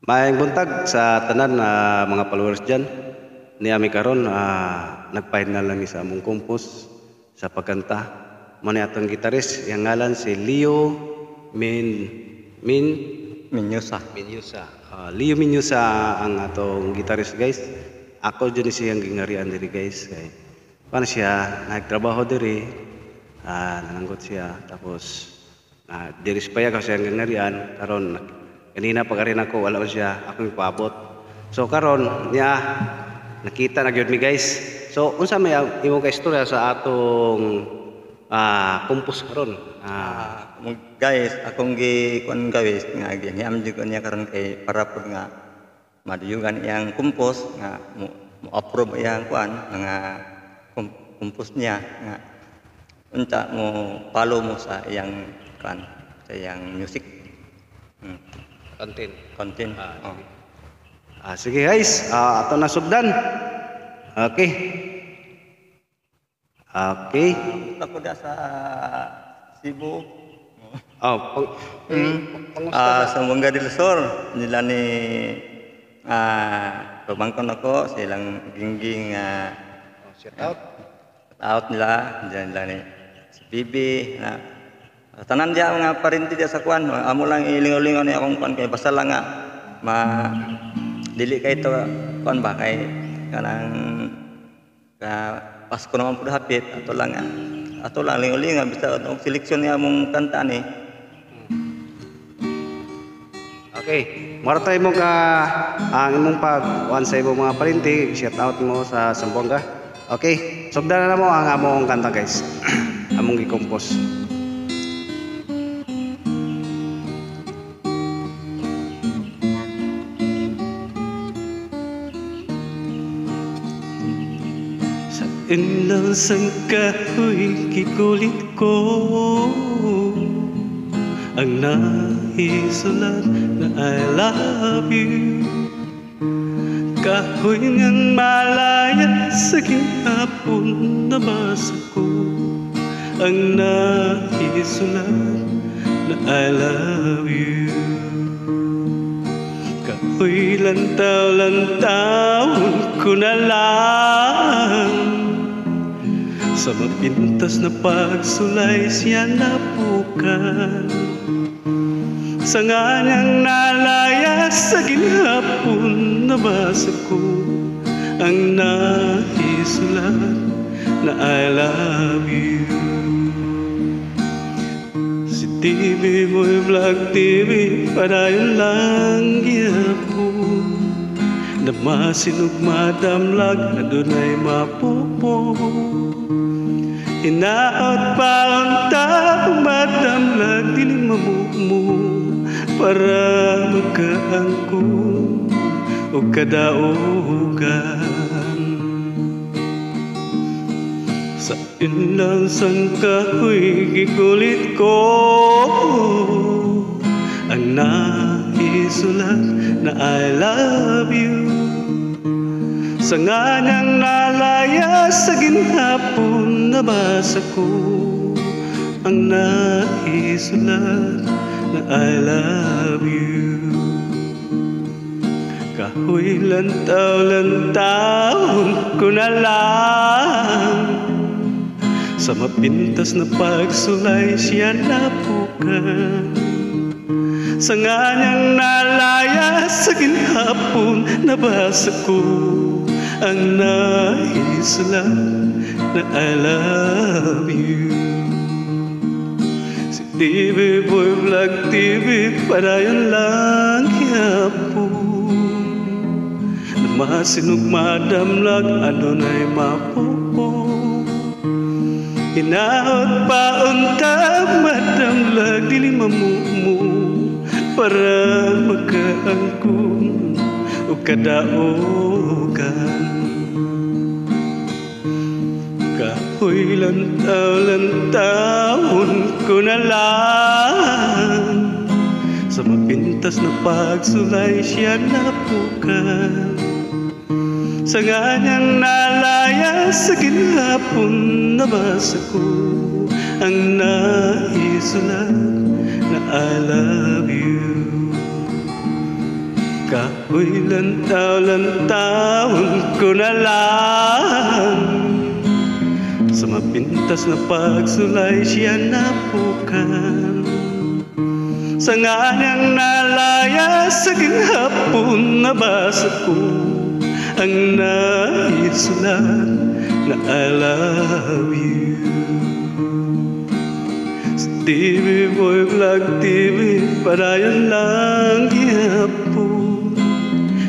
Maayong buntag sa tanan na mga followers diyan. Niami karon nagpahinal lang sa among kumpos sa pagkanta. Mao ni atong gitaris yang ngalan si Leo Min Min Minyosa. Minyusa. Leo Minyusa ang atong gitaris guys. Ako dyan siyang gingarian diri guys. Kay paano siya nagtrabaho diri. Nananggot siya tapos diri pa ya kasi ang gingarian karon kanina pag rin ako wala man siya akong ipaabot. So karon niya nakita na gyud mi guys. So unsa may imong kaistorya sa atong kumpos karon? Guys, akong kuan guys nga giham jud ko niya karon kay para pud nga maduyugan iyang kumpos nga mo approve iyang kuan nga kumpos niya nga unta mo follow mo sa iyang kuan sa iyang music. Content. Sige guys, ato na sugdan. Okay. Ako da sa Cebu. Sa Mangga del Sur nila ni pamangkon ako silang gingging Shout out nila diyan nila ni si Bibi na tanan dia mga parinti dia sa kuan amo lang ilingon-lingon ni akong kuan kay basta lang nga dili kay to kuan ba kay kanang Pasko naman pud hapit ato lang lingon-lingon basta og seleksyon ni among kanta ni. Okay, maratay mo ka ang imong pag-kuan sa imong mga parinti, shout out mo sa Zamboanga. Okay, sugdan na mo ang among kanta guys. Among gi-compose. Sa inlang sang kahoy kikulit ko ang naisulat na I love you. Kahoy ngang malaya sa ginhapon nabasa ko ang naisulat na I love you. Kahoy lantaw-lantawon ko na lang sa mapintas na pagsulay siya napukan. Sa nganyang nalaya sa ginhapon nabasa ko ang naisulat na I love you. Si TV mo'y Vlog TV padayon lang gihapon na masinog madamlag na dunay mapupo. Hinaot pa unta madamlag dili mamumo para magkaangkon o kadaogan. Sa inlang sang kahoy gikulit ko ang naisulat na I love you. Sa nganyang nalaya sa ginhapon nabasa ko ang naisulat na I love you. Kahoy lantaw-lantawon ko na lang sa mapintas na pagsulay siya napukan. Sa nganyang nalaya sa ginhapon nabasa ko ang naisulat na I love you. Si TV Boy Vlog TV padayon lang gihapon na masinog madamlag adunay mapupo. Hinaot pa unta madamlag dili mamumo para magkaangkon o kadaogan. Kahoy lantaw-lantawon ko na lang sa mapintas na pagsulay siya napukan. Sa nganyang nalaya sa ginhapon nabasa ko ang naisulat na I love you. Uy, lantaw-lantawon ko na lang. Sa mapintas na pagsulay siya napukan. Sa nga niyang nalaya sa hapon nabasa ko ang naisulat na I love you. Sa TV Boy Vlog TV, parayan lang gihapon.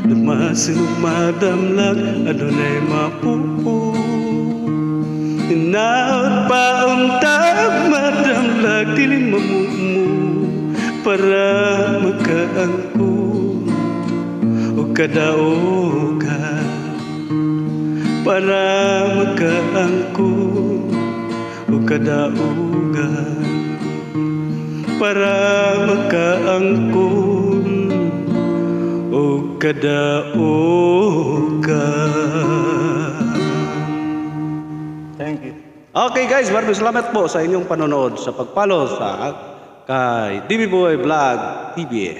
Namasinong madamlag, adunay mapupo. Hinaot pa untag madamlag, dili mamumu. Para magkaangko o kadaoga. Para magkaangko o kadaoga. Para magkaangko o kadaoga. Thank you. Okay guys, maraming salamat po sa inyong panonood sa pagpalo sa kay DB Boy Vlog TV.